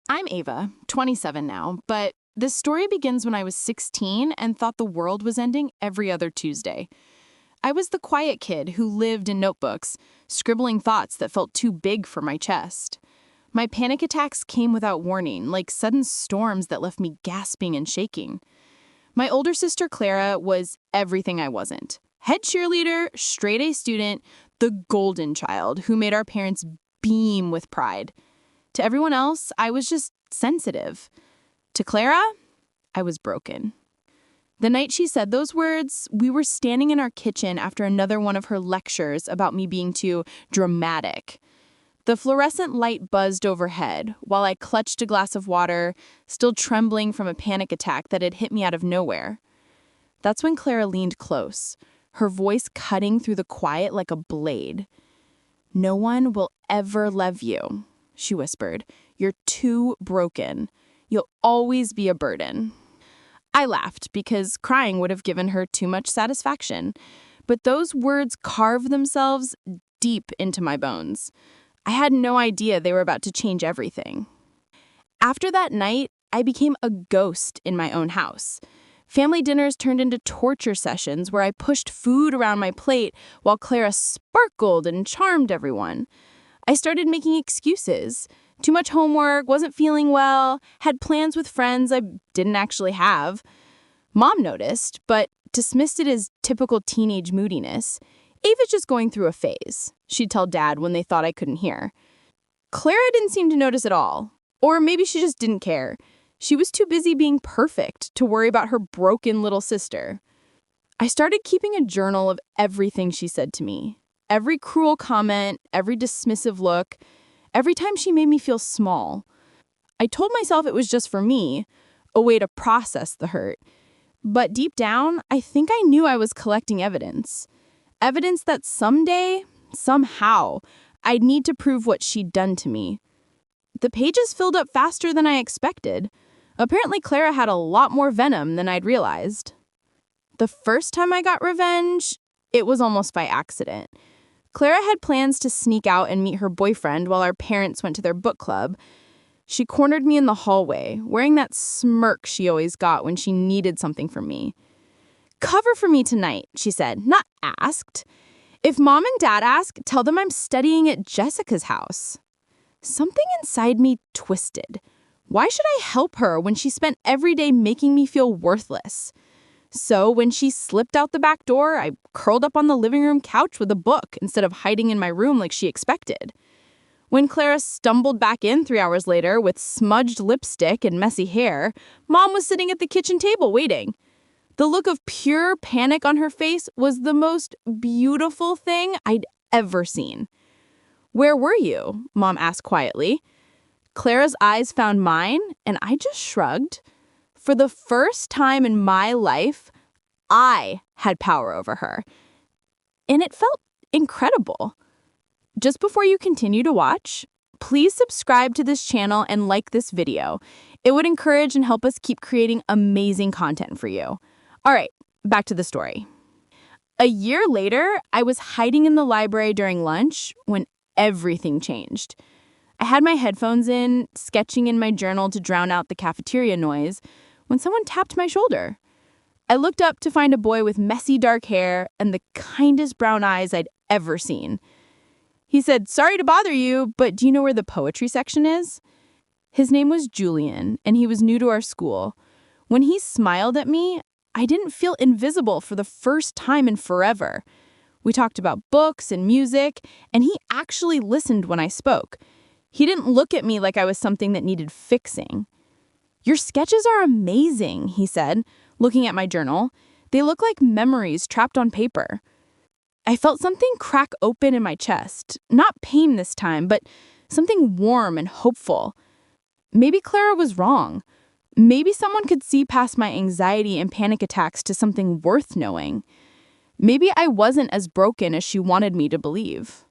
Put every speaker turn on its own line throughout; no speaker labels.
I'm Ava, 27 now, but this story begins when I was 16 and thought the world was ending every other Tuesday. I was the quiet kid who lived in notebooks, scribbling thoughts that felt too big for my chest. My panic attacks came without warning, like sudden storms that left me gasping and shaking. My older sister Clara was everything I wasn't. Head cheerleader, straight-A student, the golden child who made our parents beam with pride. To everyone else, I was just sensitive. To Clara, I was broken. The night she said those words, we were standing in our kitchen after another one of her lectures about me being too dramatic. The fluorescent light buzzed overhead while I clutched a glass of water, still trembling from a panic attack that had hit me out of nowhere. That's when Clara leaned close, her voice cutting through the quiet like a blade. "No one will ever love you," she whispered. "You're too broken. You'll always be a burden." I laughed because crying would have given her too much satisfaction, but those words carved themselves deep into my bones. I had no idea they were about to change everything. After that night, I became a ghost in my own house. Family dinners turned into torture sessions where I pushed food around my plate while Clara sparkled and charmed everyone. I started making excuses. Too much homework, wasn't feeling well, had plans with friends I didn't actually have. Mom noticed, but dismissed it as typical teenage moodiness. "Ava's just going through a phase," she'd tell Dad when they thought I couldn't hear. Clara didn't seem to notice at all. Or maybe she just didn't care. She was too busy being perfect to worry about her broken little sister. I started keeping a journal of everything she said to me. Every cruel comment, every dismissive look, every time she made me feel small. I told myself it was just for me, a way to process the hurt. But deep down, I think I knew I was collecting evidence. Evidence that someday, somehow, I'd need to prove what she'd done to me. The pages filled up faster than I expected. Apparently, Clara had a lot more venom than I'd realized. The first time I got revenge, it was almost by accident. Clara had plans to sneak out and meet her boyfriend while our parents went to their book club. She cornered me in the hallway, wearing that smirk she always got when she needed something from me. "Cover for me tonight," she said, not asked. "If Mom and Dad ask, tell them I'm studying at Jessica's house." Something inside me twisted. Why should I help her when she spent every day making me feel worthless? So when she slipped out the back door, I curled up on the living room couch with a book instead of hiding in my room like she expected. When Clara stumbled back in 3 hours later with smudged lipstick and messy hair, Mom was sitting at the kitchen table waiting. The look of pure panic on her face was the most beautiful thing I'd ever seen. "Where were you?" Mom asked quietly. Clara's eyes found mine, and I just shrugged. For the first time in my life, I had power over her. And it felt incredible. Just before you continue to watch, please subscribe to this channel and like this video. It would encourage and help us keep creating amazing content for you. All right, back to the story. A year later, I was hiding in the library during lunch when everything changed. I had my headphones in, sketching in my journal to drown out the cafeteria noise, when someone tapped my shoulder. I looked up to find a boy with messy dark hair and the kindest brown eyes I'd ever seen. He said, "Sorry to bother you, but do you know where the poetry section is?" His name was Julian, and he was new to our school. When he smiled at me, I didn't feel invisible for the first time in forever. We talked about books and music, and he actually listened when I spoke. He didn't look at me like I was something that needed fixing. "Your sketches are amazing," he said, looking at my journal. "They look like memories trapped on paper." I felt something crack open in my chest. Not pain this time, but something warm and hopeful. Maybe Clara was wrong. Maybe someone could see past my anxiety and panic attacks to something worth knowing. Maybe I wasn't as broken as she wanted me to believe.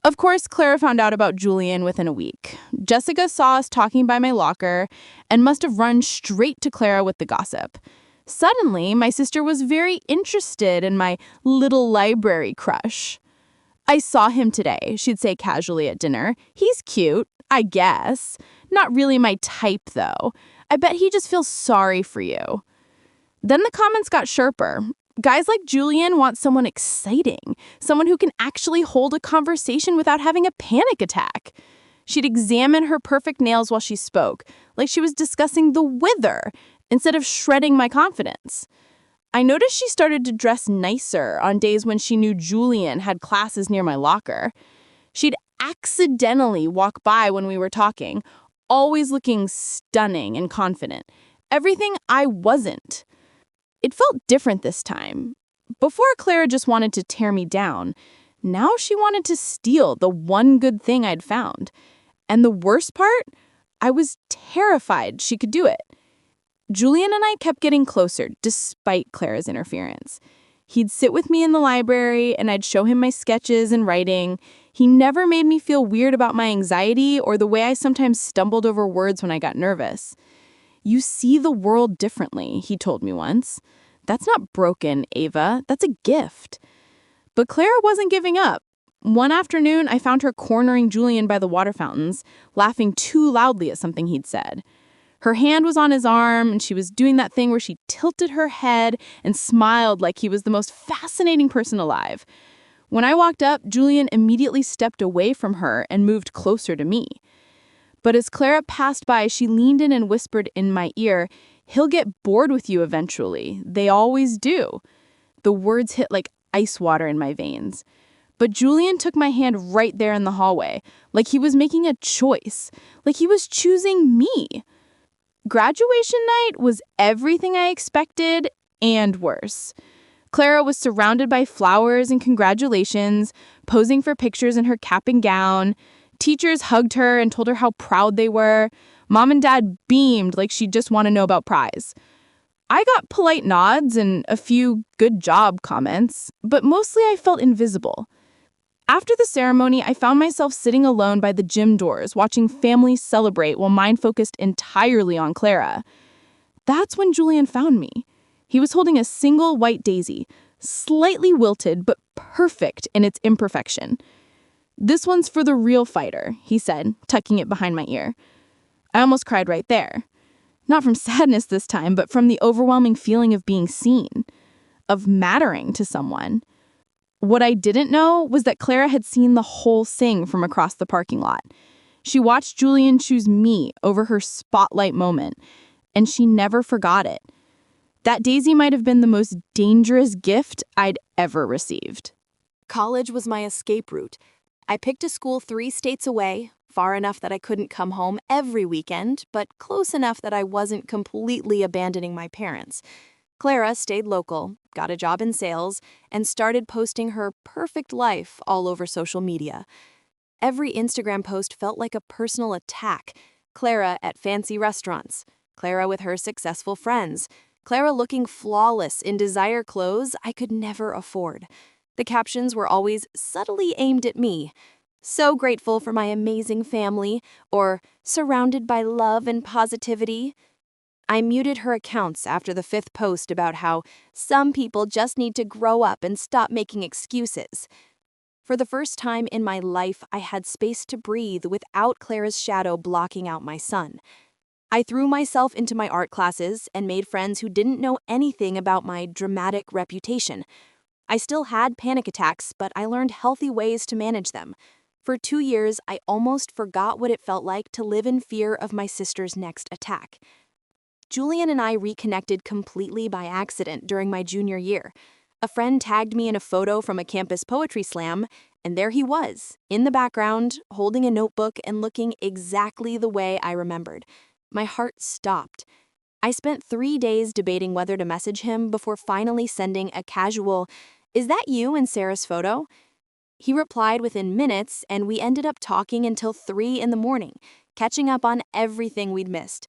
Of course, Clara found out about Julian within a week. Jessica saw us talking by my locker and must have run straight to Clara with the gossip. Suddenly, my sister was very interested in my little library crush. "I saw him today," she'd say casually at dinner. "He's cute. I guess. Not really my type, though. I bet he just feels sorry for you. Then the comments got sharper. Guys like Julian want someone exciting, someone who can actually hold a conversation without having a panic attack. She'd examine her perfect nails while she spoke, like she was discussing the weather, instead of shredding my confidence. I noticed she started to dress nicer on days when she knew Julian had classes near my locker. She'd accidentally walk by when we were talking, always looking stunning and confident. Everything I wasn't. It felt different this time. Before, Clara just wanted to tear me down. Now she wanted to steal the one good thing I'd found. And the worst part? I was terrified she could do it. Julian and I kept getting closer, despite Clara's interference. He'd sit with me in the library, and I'd show him my sketches and writing. He never made me feel weird about my anxiety or the way I sometimes stumbled over words when I got nervous. You see the world differently, he told me once. That's not broken, Ava. That's a gift. But Clara wasn't giving up. One afternoon, I found her cornering Julian by the water fountains, laughing too loudly at something he'd said. Her hand was on his arm, and she was doing that thing where she tilted her head and smiled like he was the most fascinating person alive. When I walked up, Julian immediately stepped away from her and moved closer to me. But as Clara passed by, she leaned in and whispered in my ear, "He'll get bored with you eventually. They always do." The words hit like ice water in my veins. But Julian took my hand right there in the hallway, like he was making a choice, like he was choosing me. Graduation night was everything I expected and worse. Clara was surrounded by flowers and congratulations, posing for pictures in her cap and gown. Teachers hugged her and told her how proud they were. Mom and Dad beamed like she'd just want to know about prize. I got polite nods and a few good job comments, but mostly I felt invisible. After the ceremony, I found myself sitting alone by the gym doors, watching families celebrate while mine focused entirely on Clara. That's when Julian found me. He was holding a single white daisy, slightly wilted but perfect in its imperfection. "This one's for the real fighter," he said, tucking it behind my ear. I almost cried right there. Not from sadness this time, but from the overwhelming feeling of being seen, of mattering to someone. What I didn't know was that Clara had seen the whole thing from across the parking lot. She watched Julian choose me over her spotlight moment, and she never forgot it. That daisy might have been the most dangerous gift I'd ever received.
College was my escape route. I picked a school 3 states away, far enough that I couldn't come home every weekend, but close enough that I wasn't completely abandoning my parents. Clara stayed local, got a job in sales, and started posting her perfect life all over social media. Every Instagram post felt like a personal attack. Clara at fancy restaurants, Clara with her successful friends, Clara looking flawless in designer clothes I could never afford. The captions were always subtly aimed at me. "So grateful for my amazing family," or "surrounded by love and positivity." I muted her accounts after the 5th post about how some people just need to grow up and stop making excuses. For the first time in my life, I had space to breathe without Clara's shadow blocking out my sun. I threw myself into my art classes and made friends who didn't know anything about my dramatic reputation. I still had panic attacks, but I learned healthy ways to manage them. For 2 years, I almost forgot what it felt like to live in fear of my sister's next attack. Julian and I reconnected completely by accident during my junior year. A friend tagged me in a photo from a campus poetry slam, and there he was, in the background, holding a notebook and looking exactly the way I remembered. My heart stopped. I spent 3 days debating whether to message him before finally sending a casual, "Is that you in Sarah's photo?" He replied within minutes, and we ended up talking until 3 in the morning, catching up on everything we'd missed.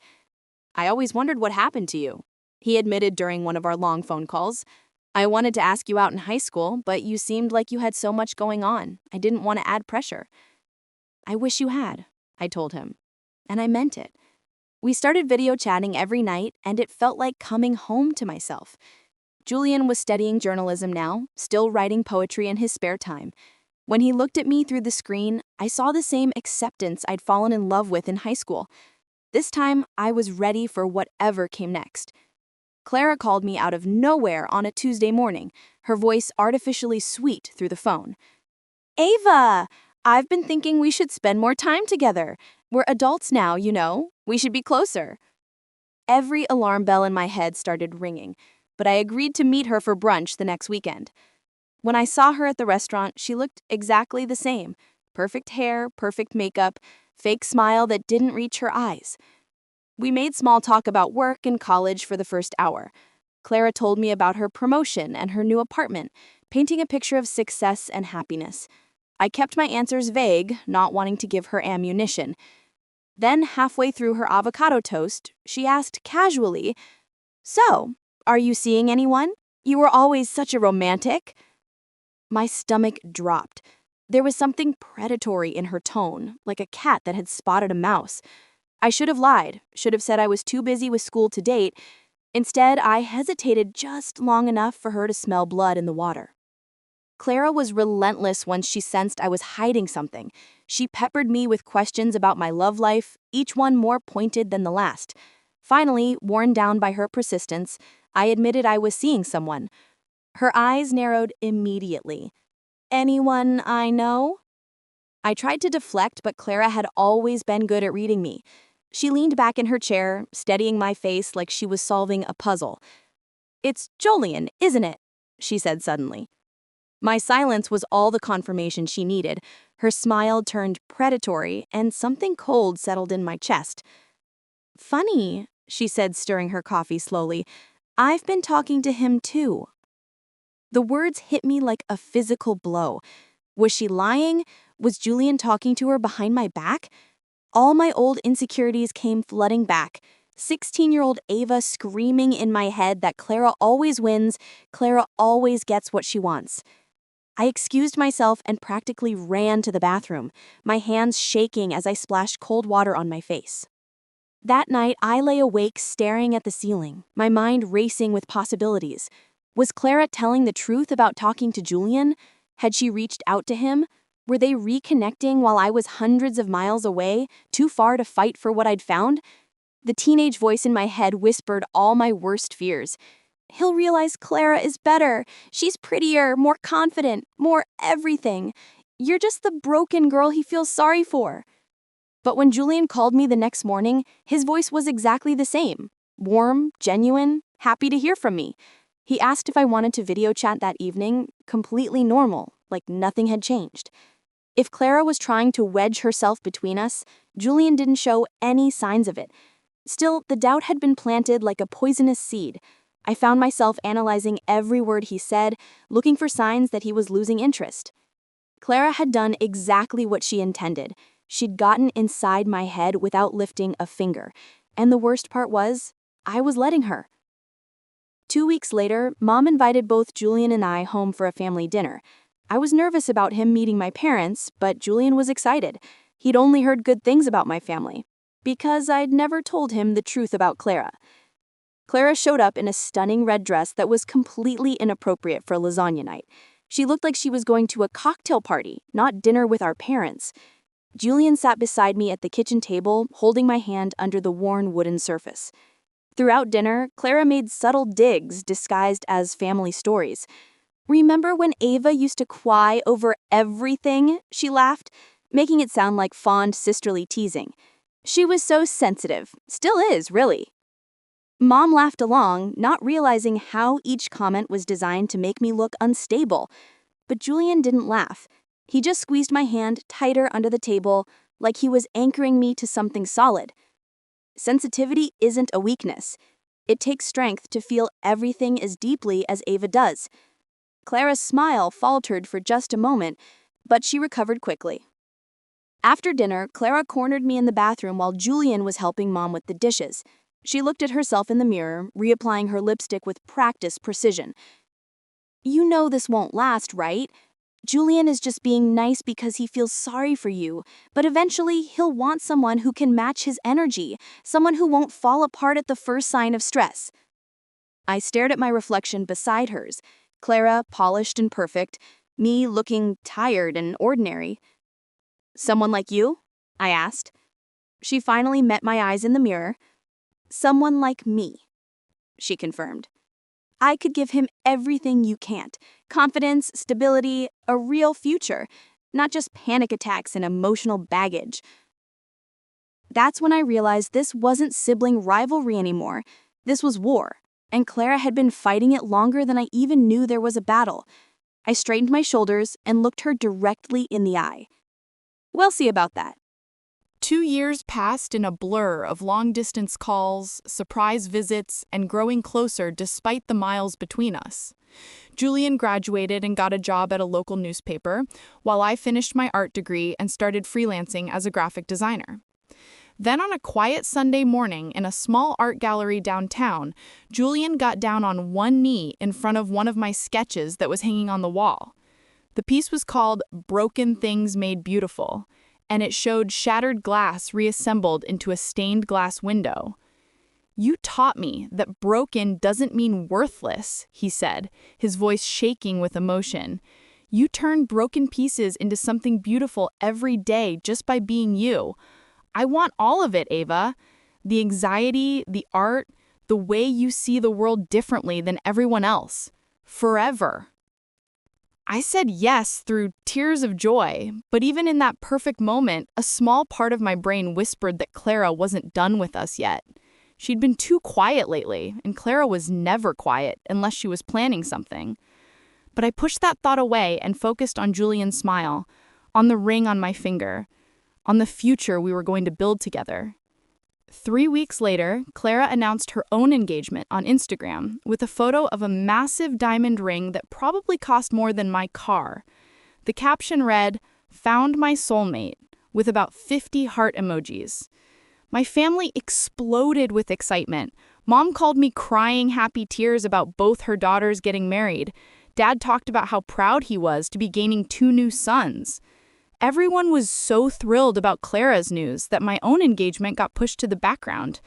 "I always wondered what happened to you," he admitted during one of our long phone calls. "I wanted to ask you out in high school, but you seemed like you had so much going on. I didn't want to add pressure." "I wish you had," I told him. And I meant it. We started video chatting every night, and it felt like coming home to myself. Julian was studying journalism now, still writing poetry in his spare time. When he looked at me through the screen, I saw the same acceptance I'd fallen in love with in high school. This time, I was ready for whatever came next. Clara called me out of nowhere on a Tuesday morning, her voice artificially sweet through the phone. "Ava, I've been thinking we should spend more time together. We're adults now, you know. We should be closer." Every alarm bell in my head started ringing, but I agreed to meet her for brunch the next weekend. When I saw her at the restaurant, she looked exactly the same. Perfect hair, perfect makeup, fake smile that didn't reach her eyes. We made small talk about work and college for the first hour. Clara told me about her promotion and her new apartment, painting a picture of success and happiness. I kept my answers vague, not wanting to give her ammunition. Then, halfway through her avocado toast, she asked casually, "So, are you seeing anyone? You were always such a romantic." My stomach dropped. There was something predatory in her tone, like a cat that had spotted a mouse. I should have lied, should have said I was too busy with school to date. Instead, I hesitated just long enough for her to smell blood in the water. Clara was relentless once she sensed I was hiding something. She peppered me with questions about my love life, each one more pointed than the last. Finally, worn down by her persistence, I admitted I was seeing someone. Her eyes narrowed immediately. "Anyone I know?" I tried to deflect, but Clara had always been good at reading me. She leaned back in her chair, steadying my face like she was solving a puzzle. "It's Julian, isn't it?" she said suddenly. My silence was all the confirmation she needed. Her smile turned predatory, and something cold settled in my chest. "Funny," she said, stirring her coffee slowly. "I've been talking to him too." The words hit me like a physical blow. Was she lying? Was Julian talking to her behind my back? All my old insecurities came flooding back. 16-year-old Ava screaming in my head that Clara always wins, Clara always gets what she wants. I excused myself and practically ran to the bathroom, my hands shaking as I splashed cold water on my face. That night, I lay awake staring at the ceiling, my mind racing with possibilities. Was Clara telling the truth about talking to Julian? Had she reached out to him? Were they reconnecting while I was hundreds of miles away, too far to fight for what I'd found? The teenage voice in my head whispered all my worst fears. "He'll realize Clara is better. She's prettier, more confident, more everything. You're just the broken girl he feels sorry for." But when Julian called me the next morning, his voice was exactly the same. Warm, genuine, happy to hear from me. He asked if I wanted to video chat that evening, completely normal, like nothing had changed. If Clara was trying to wedge herself between us, Julian didn't show any signs of it. Still, the doubt had been planted like a poisonous seed. I found myself analyzing every word he said, looking for signs that he was losing interest. Clara had done exactly what she intended. She'd gotten inside my head without lifting a finger. And the worst part was, I was letting her. 2 weeks later, Mom invited both Julian and I home for a family dinner. I was nervous about him meeting my parents, but Julian was excited. He'd only heard good things about my family, because I'd never told him the truth about Clara. Clara showed up in a stunning red dress that was completely inappropriate for lasagna night. She looked like she was going to a cocktail party, not dinner with our parents. Julian sat beside me at the kitchen table, holding my hand under the worn wooden surface. Throughout dinner, Clara made subtle digs disguised as family stories. "Remember when Ava used to cry over everything?" she laughed, making it sound like fond sisterly teasing. "She was so sensitive. Still is, really." Mom laughed along, not realizing how each comment was designed to make me look unstable. But Julian didn't laugh. He just squeezed my hand tighter under the table, like he was anchoring me to something solid. Sensitivity isn't a weakness. It takes strength to feel everything as deeply as Ava does. Clara's smile faltered for just a moment, but she recovered quickly. After dinner, Clara cornered me in the bathroom while Julian was helping Mom with the dishes. She looked at herself in the mirror, reapplying her lipstick with practiced precision. "You know this won't last, right? Julian is just being nice because he feels sorry for you, but eventually he'll want someone who can match his energy, someone who won't fall apart at the first sign of stress." I stared at my reflection beside hers. Clara, polished and perfect. me looking tired and ordinary. "Someone like you?" I asked. She finally met my eyes in the mirror. "Someone like me," she confirmed. "I could give him everything you can't: confidence, stability, a real future, not just panic attacks and emotional baggage." That's when I realized this wasn't sibling rivalry anymore. This was war, and Clara had been fighting it longer than I even knew there was a battle. I straightened my shoulders and looked her directly in the eye. "We'll see about that."
2 years passed in a blur of long-distance calls, surprise visits, and growing closer despite the miles between us. Julian graduated and got a job at a local newspaper, while I finished my art degree and started freelancing as a graphic designer. Then on a quiet Sunday morning in a small art gallery downtown, Julian got down on one knee in front of one of my sketches that was hanging on the wall. The piece was called "Broken Things Made Beautiful," and it showed shattered glass reassembled into a stained glass window. "You taught me that broken doesn't mean worthless," he said, his voice shaking with emotion. "You turn broken pieces into something beautiful every day just by being you. I want all of it, Ava. The anxiety, the art, the way you see the world differently than everyone else. Forever." I said yes through tears of joy, but even in that perfect moment, a small part of my brain whispered that Clara wasn't done with us yet. She'd been too quiet lately, and Clara was never quiet unless she was planning something. But I pushed that thought away and focused on Julian's smile, on the ring on my finger, on the future we were going to build together. 3 weeks later, Clara announced her own engagement on Instagram with a photo of a massive diamond ring that probably cost more than my car. The caption read, "Found my soulmate," with about 50 heart emojis. My family exploded with excitement. Mom called me crying happy tears about both her daughters getting married. Dad talked about how proud he was to be gaining 2 new sons. Everyone was so thrilled about Clara's news that my own engagement got pushed to the background.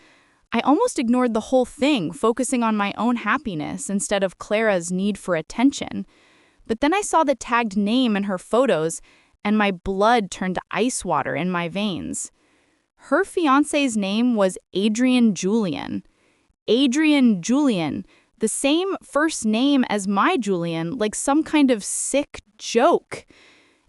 I almost ignored the whole thing, focusing on my own happiness instead of Clara's need for attention. But then I saw the tagged name in her photos, and my blood turned to ice water in my veins. Her fiancé's name was Adrian Julian. Adrian Julian, the same first name as my Julian, like some kind of sick joke.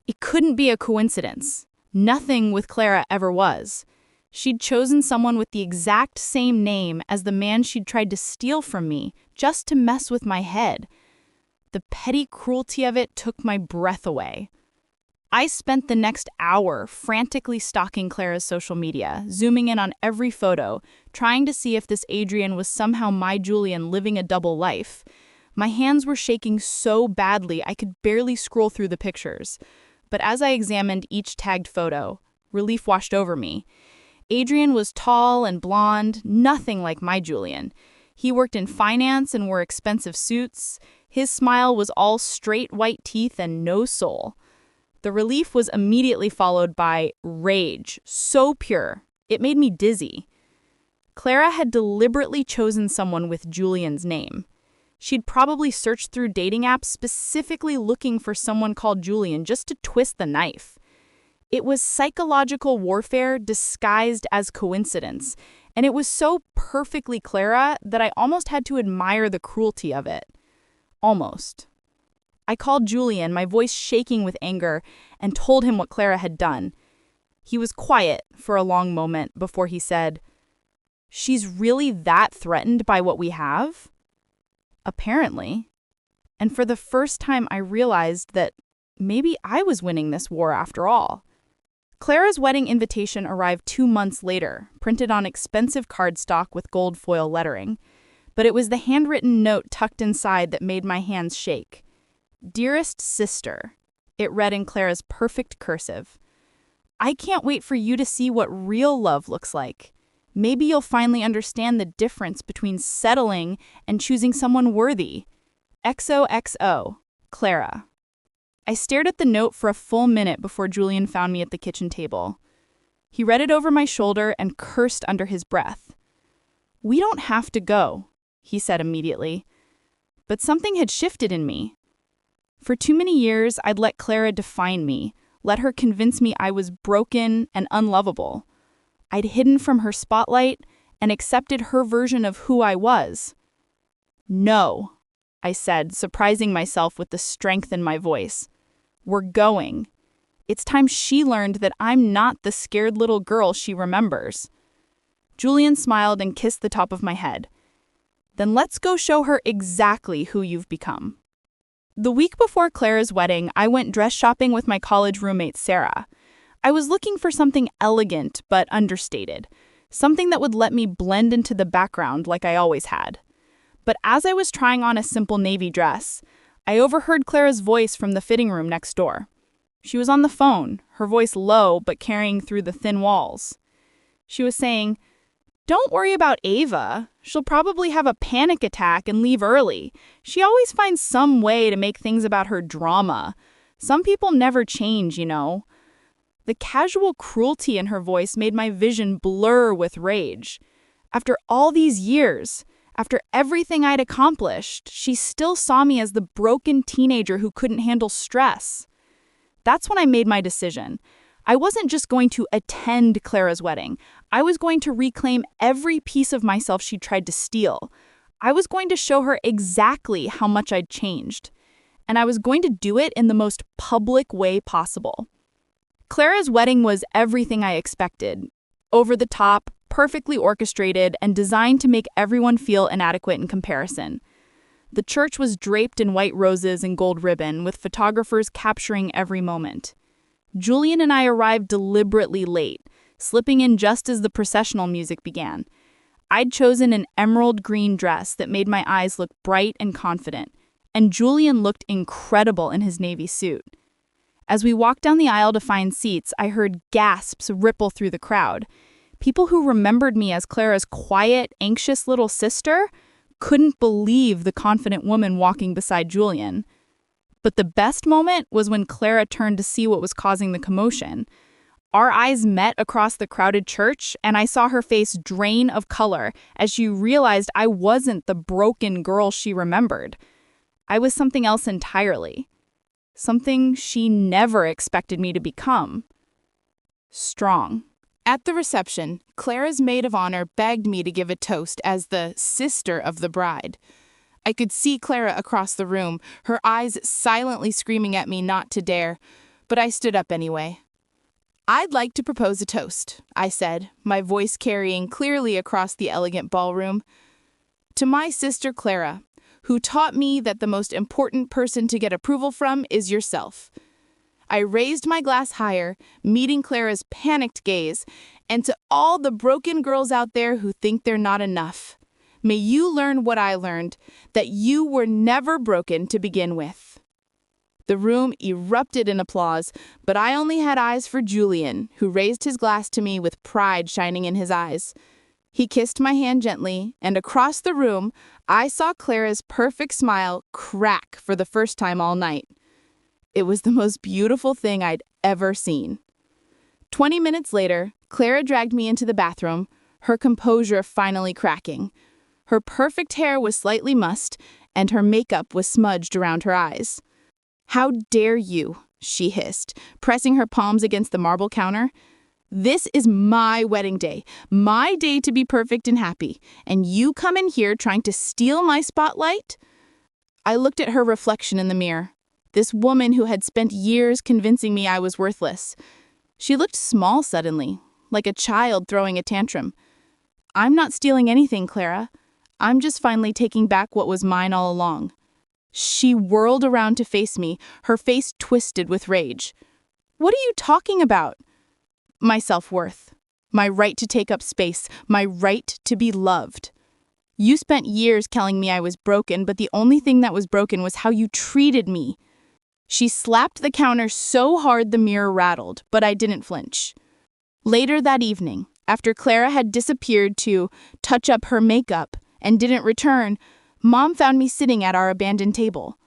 It couldn't be a coincidence. Nothing with Clara ever was. She'd chosen someone with the exact same name as the man she'd tried to steal from me, just to mess with my head. The petty cruelty of it took my breath away. I spent the next hour frantically stalking Clara's social media, zooming in on every photo, trying to see if this Adrian was somehow my Julian living a double life. My hands were shaking so badly I could barely scroll through the pictures. But as I examined each tagged photo, relief washed over me. Adrian was tall and blonde, nothing like my Julian. He worked in finance and wore expensive suits. His smile was all straight white teeth and no soul. The relief was immediately followed by rage, so pure, it made me dizzy. Clara had deliberately chosen someone with Julian's name. She'd probably searched through dating apps specifically looking for someone called Julian just to twist the knife. It was psychological warfare disguised as coincidence, and it was so perfectly Clara that I almost had to admire the cruelty of it. Almost. I called Julian, my voice shaking with anger, and told him what Clara had done. He was quiet for a long moment before he said, "She's really that threatened by what we have?" Apparently. And for the first time, I realized that maybe I was winning this war after all. Clara's wedding invitation arrived 2 months later, printed on expensive cardstock with gold foil lettering. But it was the handwritten note tucked inside that made my hands shake. "Dearest sister," it read in Clara's perfect cursive. "I can't wait for you to see what real love looks like. Maybe you'll finally understand the difference between settling and choosing someone worthy. XOXO, Clara." I stared at the note for a full minute before Julian found me at the kitchen table. He read it over my shoulder and cursed under his breath. "We don't have to go," he said immediately. But something had shifted in me.
For too many years, I'd let Clara define me, let her convince me I was broken and unlovable. I'd hidden from her spotlight and accepted her version of who I was. "No," I said, surprising myself with the strength in my voice. "We're going. It's time she learned that I'm not the scared little girl she remembers." Julian smiled and kissed the top of my head. "Then let's go show her exactly who you've become." The week before Clara's wedding, I went dress shopping with my college roommate, Sarah. I was looking for something elegant but understated, something that would let me blend into the background like I always had. But as I was trying on a simple navy dress, I overheard Clara's voice from the fitting room next door. She was on the phone, her voice low but carrying through the thin walls. She was saying, "Don't worry about Ava. She'll probably have a panic attack and leave early. She always finds some way to make things about her drama. Some people never change, you know." The casual cruelty in her voice made my vision blur with rage. After all these years, after everything I'd accomplished, she still saw me as the broken teenager who couldn't handle stress. That's when I made my decision. I wasn't just going to attend Clara's wedding. I was going to reclaim every piece of myself she tried to steal. I was going to show her exactly how much I'd changed. And I was going to do it in the most public way possible. Clara's wedding was everything I expected. Over the top, perfectly orchestrated, and designed to make everyone feel inadequate in comparison. The church was draped in white roses and gold ribbon, with photographers capturing every moment. Julian and I arrived deliberately late, slipping in just as the processional music began. I'd chosen an emerald green dress that made my eyes look bright and confident, and Julian looked incredible in his navy suit. As we walked down the aisle to find seats, I heard gasps ripple through the crowd. People who remembered me as Clara's quiet, anxious little sister couldn't believe the confident woman walking beside Julian. But the best moment was when Clara turned to see what was causing the commotion. Our eyes met across the crowded church, and I saw her face drain of color as she realized I wasn't the broken girl she remembered. I was something else entirely. Something she never expected me to become. Strong.
At the reception, Clara's maid of honor begged me to give a toast as the sister of the bride. I could see Clara across the room, her eyes silently screaming at me not to dare, but I stood up anyway. "I'd like to propose a toast," I said, my voice carrying clearly across the elegant ballroom. "To my sister Clara, who taught me that the most important person to get approval from is yourself." I raised my glass higher, meeting Clara's panicked gaze, and to all the broken girls out there who think they're not enough. May you learn what I learned, that you were never broken to begin with. The room erupted in applause, but I only had eyes for Julian, who raised his glass to me with pride shining in his eyes. He kissed my hand gently, and across the room, I saw Clara's perfect smile crack for the first time all night. It was the most beautiful thing I'd ever seen. 20 minutes later, Clara dragged me into the bathroom, her composure finally cracking. Her perfect hair was slightly mussed, and her makeup was smudged around her eyes. "How dare you?" she hissed, pressing her palms against the marble counter. "This is my wedding day, my day to be perfect and happy, and you come in here trying to steal my spotlight?" I looked at her reflection in the mirror, this woman who had spent years convincing me I was worthless. She looked small suddenly, like a child throwing a tantrum. "I'm not stealing anything, Clara. I'm just finally taking back what was mine all along." She whirled around to face me, her face twisted with rage. "What are you talking about?" "My self-worth. My right to take up space. My right to be loved. You spent years telling me I was broken, but the only thing that was broken was how you treated me." She slapped the counter so hard the mirror rattled, but I didn't flinch. Later that evening, after Clara had disappeared to touch up her makeup and didn't return, Mom found me sitting at our abandoned table.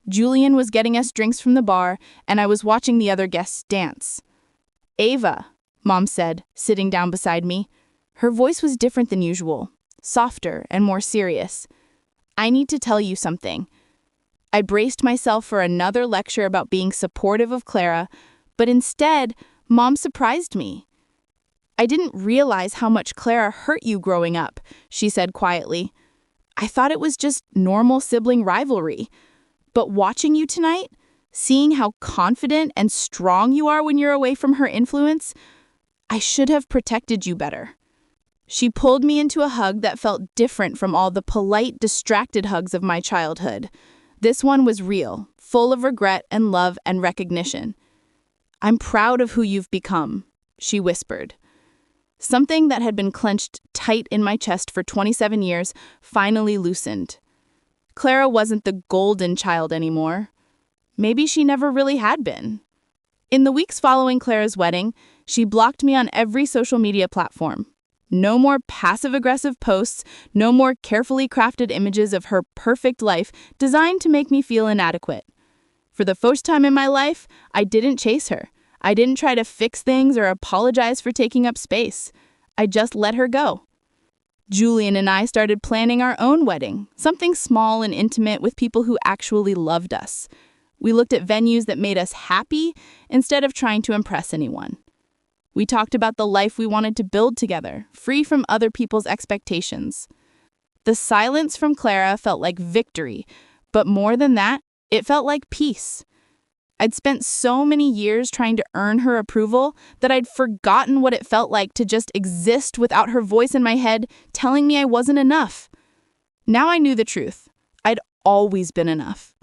Julian was getting us drinks from the bar, and I was watching the other guests dance. "Ava," Mom said, sitting down beside me. Her voice was different than usual, softer and more serious. "I need to tell you something."
I braced myself for another lecture about being supportive of Clara, but instead, Mom surprised me. "I didn't realize how much Clara hurt you growing up," she said quietly. "I thought it was just normal sibling rivalry. But watching you tonight, seeing how confident and strong you are when you're away from her influence, I should have protected you better." She pulled me into a hug that felt different from all the polite, distracted hugs of my childhood. This one was real, full of regret and love and recognition. "I'm proud of who you've become," she whispered. Something that had been clenched tight in my chest for 27 years finally loosened. Clara wasn't the golden child anymore. Maybe she never really had been. In the weeks following Clara's wedding, she blocked me on every social media platform. No more passive-aggressive posts, no more carefully crafted images of her perfect life designed to make me feel inadequate. For the first time in my life, I didn't chase her. I didn't try to fix things or apologize for taking up space. I just let her go. Julian and I started planning our own wedding, something small and intimate with people who actually loved us. We looked at venues that made us happy instead of trying to impress anyone. We talked about the life we wanted to build together, free from other people's expectations. The silence from Clara felt like victory, but more than that, it felt like peace. I'd spent so many years trying to earn her approval that I'd forgotten what it felt like to just exist without her voice in my head telling me I wasn't enough. Now I knew the truth. I'd always been enough.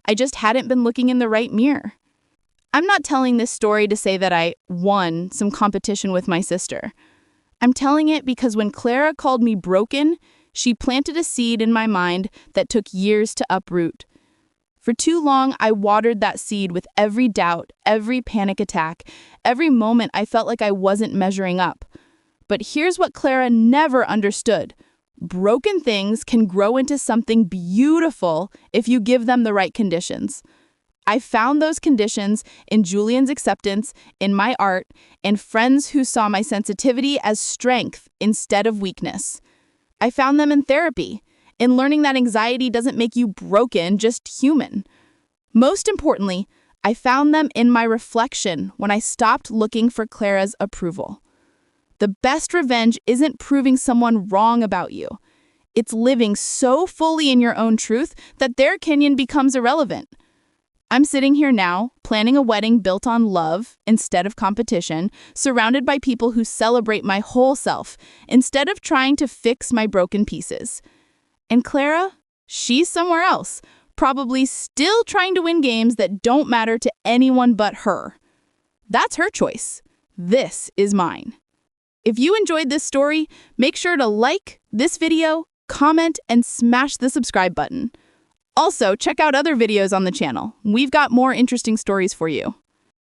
I just hadn't been looking in the right mirror. I'm not telling this story to say that I won some competition with my sister. I'm telling it because when Clara called me broken, she planted a seed in my mind that took years to uproot. For too long, I watered that seed with every doubt, every panic attack, every moment I felt like I wasn't measuring up. But here's what Clara never understood. Broken things can grow into something beautiful if you give them the right conditions. I found those conditions in Julian's acceptance, in my art, and friends who saw my sensitivity as strength instead of weakness. I found them in therapy, in learning that anxiety doesn't make you broken, just human. Most importantly, I found them in my reflection when I stopped looking for Clara's approval. The best revenge isn't proving someone wrong about you. It's living so fully in your own truth that their opinion becomes irrelevant. I'm sitting here now, planning a wedding built on love instead of competition, surrounded by people who celebrate my whole self, instead of trying to fix my broken pieces. And Clara, she's somewhere else, probably still trying to win games that don't matter to anyone but her. That's her choice. This is mine. If you enjoyed this story, make sure to like this video, comment, and smash the subscribe button. Also, check out other videos on the channel. We've got more interesting stories for you.